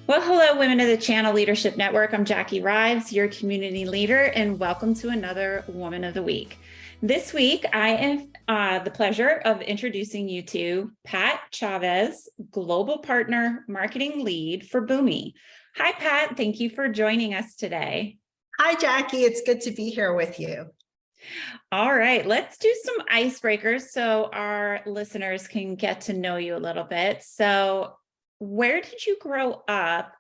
Well, hello, women of the Channel Leadership Network. I'm Jackie Rives, your community leader, and welcome to another Woman of the Week. This week, I have the pleasure of introducing you to Pat Chávez, Global Partner Marketing Lead for Boomi. Hi, Pat. Thank you for joining us today. Hi, Jackie. It's good to be here with you. All right, let's do some icebreakers so our listeners can get to know you a little bit. So, where did you grow up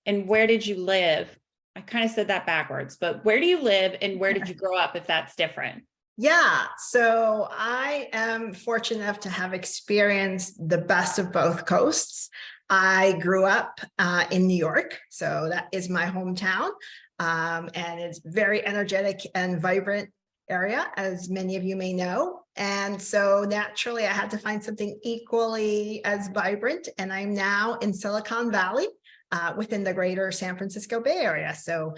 and where did you live? I kind of said that backwards, but where do you live and where did you grow up if that's different? Yeah, so I am fortunate enough to have experienced the best of both coasts. I grew up in New York, so that is my hometown, and it's very energetic and vibrant area, as many of you may know. And so naturally, I had to find something equally as vibrant, and I'm now in Silicon Valley within the greater San Francisco Bay Area. So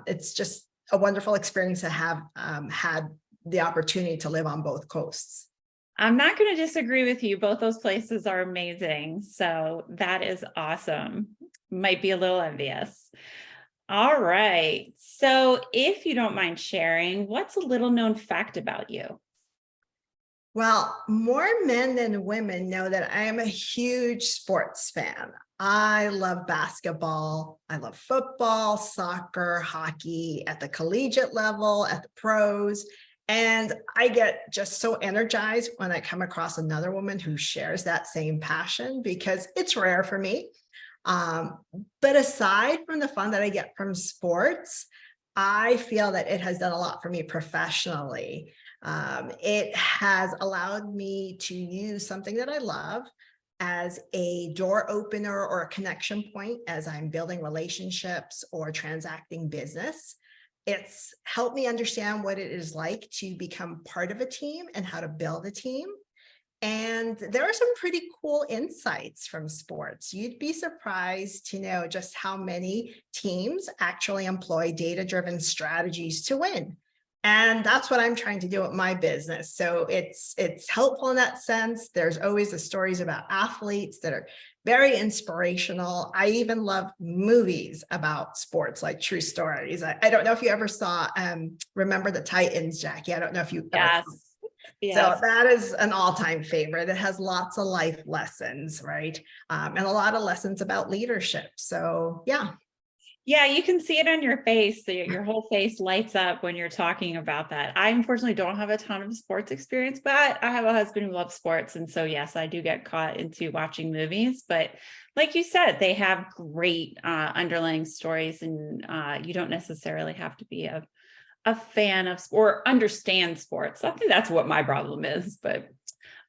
it's just a wonderful experience to have had the opportunity to live on both coasts. I'm not going to disagree with you. Both those places are amazing. So that is awesome. Might be a little envious. All right. So if you don't mind sharing, what's a little known fact about you? Well, more men than women know that I am a huge sports fan. I love basketball. I love football, soccer, hockey at the collegiate level, at the pros. And I get just so energized when I come across another woman who shares that same passion because it's rare for me. But aside from the fun that I get from sports, I feel that it has done a lot for me professionally. It has allowed me to use something that I love as a door opener or a connection point as I'm building relationships or transacting business. It's helped me understand what it is like to become part of a team and how to build a team. And there are some pretty cool insights from sports. You'd be surprised to know just how many teams actually employ data-driven strategies to win. And that's what I'm trying to do with my business. So it's helpful in that sense. There's always the stories about athletes that are very inspirational. I even love movies about sports, like true stories. I don't know if you ever saw Remember the Titans, Jackie. I don't know if you ever saw. Yes. So that is an all-time favorite. It has lots of life lessons, right? And a lot of lessons about leadership. So yeah. Yeah, you can see it on your face. Your whole face lights up when you're talking about that. I unfortunately don't have a ton of sports experience, but I have a husband who loves sports. And so, yes, I do get caught into watching movies. But like you said, they have great underlying stories, and you don't necessarily have to be a fan of or understand sports. I think that's what my problem is. But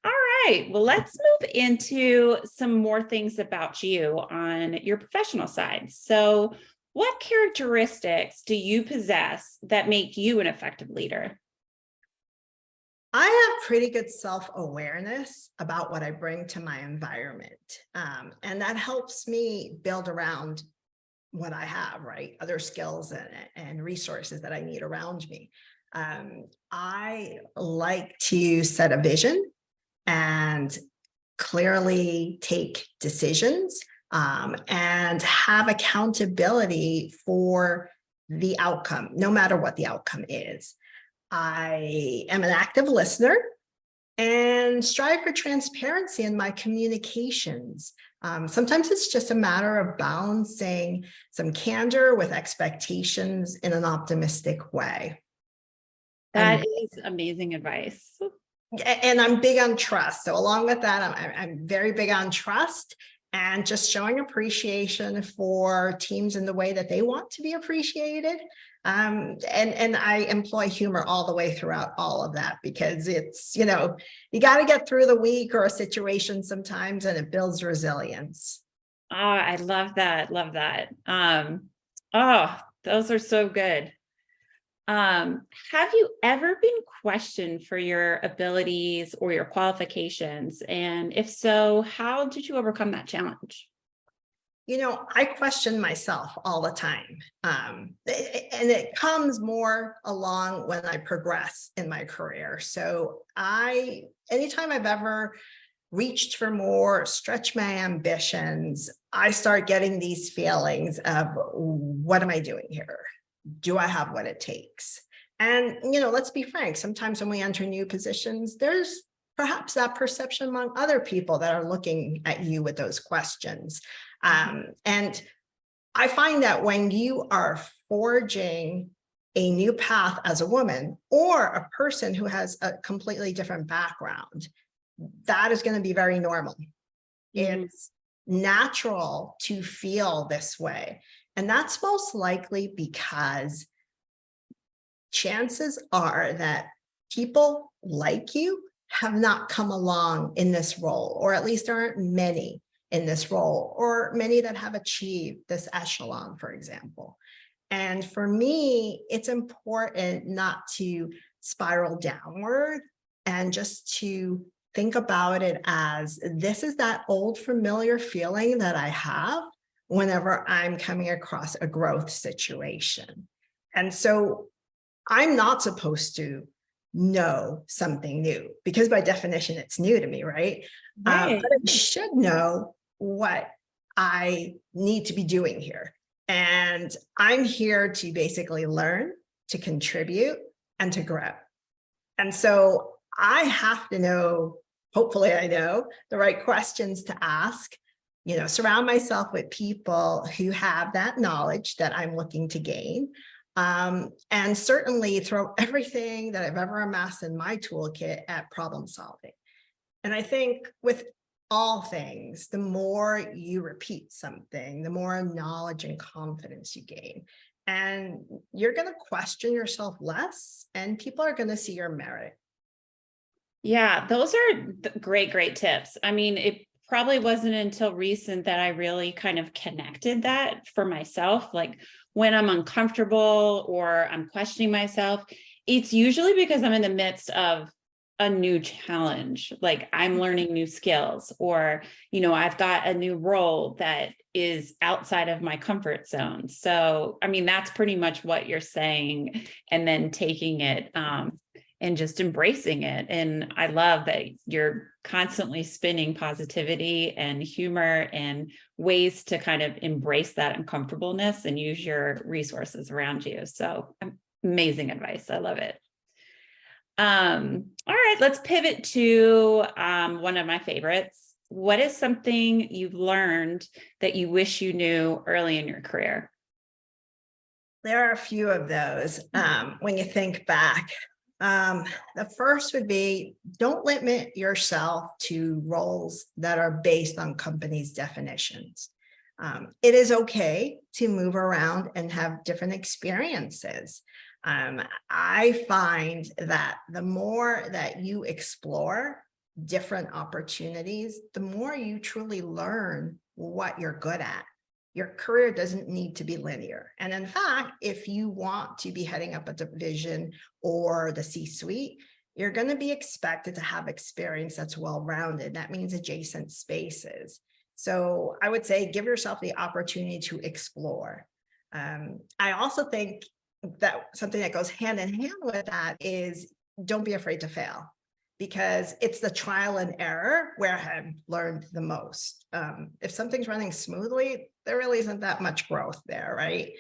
all right, well, let's move into some more things about you on your professional side. So, what characteristics do you possess that make you an effective leader? I have pretty good self-awareness about what I bring to my environment. And that helps me build around what I have, right? Other skills and resources that I need around me. I like to set a vision and clearly take decisions and have accountability for the outcome, no matter what the outcome is. I am an active listener and strive for transparency in my communications. Sometimes it's just a matter of balancing some candor with expectations in an optimistic way. That is amazing advice. And I'm big on trust. So along with that, I'm very big on trust and just showing appreciation for teams in the way that they want to be appreciated. And I employ humor all the way throughout all of that because it's, you got to get through the week or a situation sometimes, and it builds resilience. Oh, I love that. Love that. Oh, those are so good. Have you ever been questioned for your abilities or your qualifications? And if so, how did you overcome that challenge? I question myself all the time. And it comes more along when I progress in my career. So anytime I've ever reached for more, stretched my ambitions, I start getting these feelings of, what am I doing here? Do I have what it takes? And, let's be frank, sometimes when we enter new positions, there's perhaps that perception among other people that are looking at you with those questions. And I find that when you are forging a new path as a woman or a person who has a completely different background, that is going to be very normal. It's natural to feel this way. And that's most likely because chances are that people like you have not come along in this role, or at least there aren't many in this role, or many that have achieved this echelon, for example. And for me, it's important not to spiral downward and just to think about it as, this is that old familiar feeling that I have whenever I'm coming across a growth situation. And so I'm not supposed to know something new, because by definition, it's new to me, right? Right. But I should know what I need to be doing here. And I'm here to basically learn, to contribute, and to grow. And so I have to know, hopefully I know the right questions to ask, surround myself with people who have that knowledge that I'm looking to gain. And certainly throw everything that I've ever amassed in my toolkit at problem solving. And I think with all things, the more you repeat something, the more knowledge and confidence you gain. And you're going to question yourself less, and people are going to see your merit. Yeah, those are great tips. I mean, it probably wasn't until recent that I really kind of connected that for myself. Like when I'm uncomfortable or I'm questioning myself, it's usually because I'm in the midst of a new challenge. Like I'm learning new skills, or, I've got a new role that is outside of my comfort zone. So, I mean, that's pretty much what you're saying. And then taking it, and just embracing it. And I love that you're constantly spinning positivity and humor and ways to kind of embrace that uncomfortableness and use your resources around you. So amazing advice. I love it. All right, let's pivot to one of my favorites. What is something you've learned that you wish you knew early in your career? There are a few of those when you think back. The first would be, don't limit yourself to roles that are based on companies' definitions. It is okay to move around and have different experiences. I find that the more that you explore different opportunities, the more you truly learn what you're good at. Your career doesn't need to be linear. And in fact, if you want to be heading up a division or the C-suite, you're going to be expected to have experience that's well-rounded. That means adjacent spaces. So I would say give yourself the opportunity to explore. I also think that something that goes hand in hand with that is, don't be afraid to fail, because it's the trial and error where I have learned the most. If something's running smoothly, there really isn't that much growth there, right?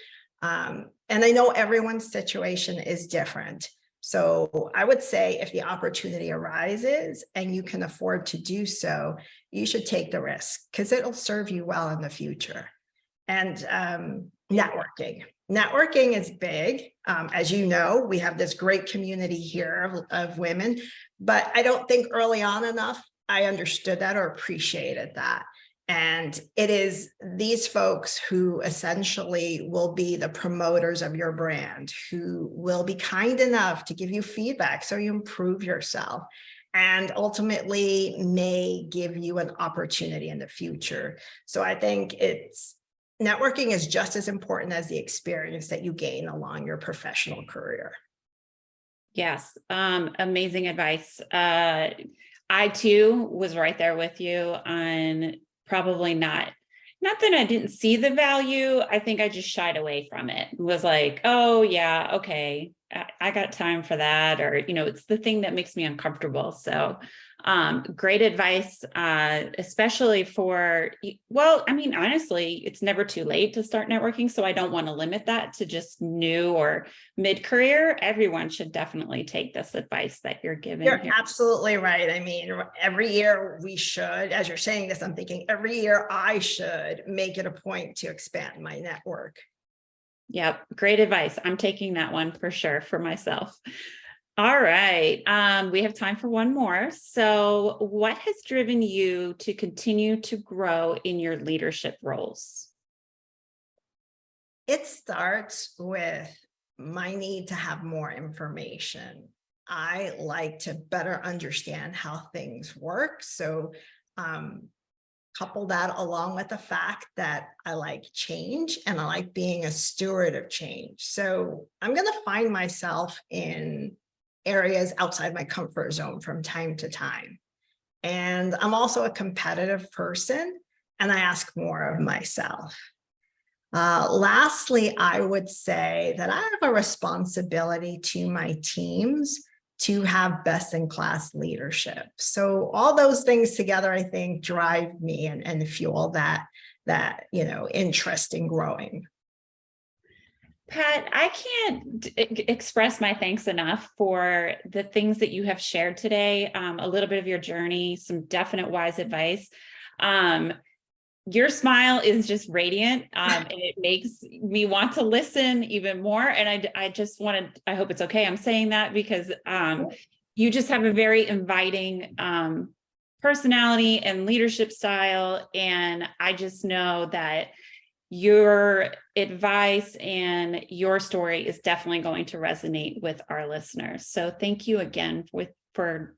And I know everyone's situation is different. So I would say if the opportunity arises and you can afford to do so, you should take the risk, because it'll serve you well in the future. And networking. Networking is big. As you know, we have this great community here of women, but I don't think early on enough I understood that or appreciated that. And it is these folks who essentially will be the promoters of your brand, who will be kind enough to give you feedback so you improve yourself, and ultimately may give you an opportunity in the future. So I think networking is just as important as the experience that you gain along your professional career. Yes, amazing advice. I too was right there with you on probably not that I didn't see the value. I think I just shied away from it. Was like, oh yeah, okay, I got time for that. Or, it's the thing that makes me uncomfortable. So Great advice, especially for, well, I mean, honestly, it's never too late to start networking. So I don't want to limit that to just new or mid-career. Everyone should definitely take this advice that you're giving You're here. absolutely right. I mean, every year we should, as you're saying this, I'm thinking every year I should make it a point to expand my network. Yep. Great advice. I'm taking that one for sure for myself. All right. We have time for one more. So what has driven you to continue to grow in your leadership roles? It starts with my need to have more information. I like to better understand how things work. So couple that along with the fact that I like change and I like being a steward of change. So I'm going to find myself in areas outside my comfort zone from time to time. And I'm also a competitive person and I ask more of myself. Lastly, I would say that I have a responsibility to my teams to have best in class leadership. So all those things together, I think, drive me and fuel that interest in growing. Pat, I can't express my thanks enough for the things that you have shared today, a little bit of your journey, some definite wise advice. Your smile is just radiant, and it makes me want to listen even more. And I just want to, I hope it's okay I'm saying that, because you just have a very inviting personality and leadership style. And I just know that your advice and your story is definitely going to resonate with our listeners. So thank you again for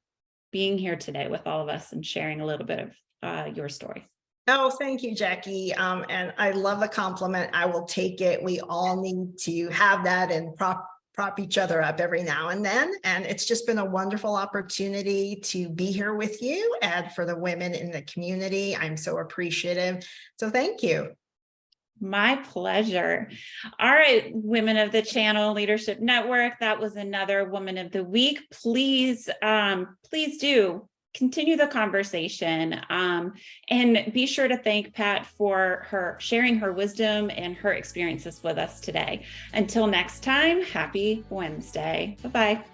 being here today with all of us and sharing a little bit of your story. Oh, thank you, Jackie. And I love the compliment. I will take it. We all need to have that and prop each other up every now and then. And it's just been a wonderful opportunity to be here with you and for the women in the community. I'm so appreciative. So thank you. My pleasure. All right, Women of the Channel Leadership Network. That was another Woman of the Week. Please, please do continue the conversation, and be sure to thank Pat for her sharing her wisdom and her experiences with us today. Until next time, happy Wednesday. Bye-bye.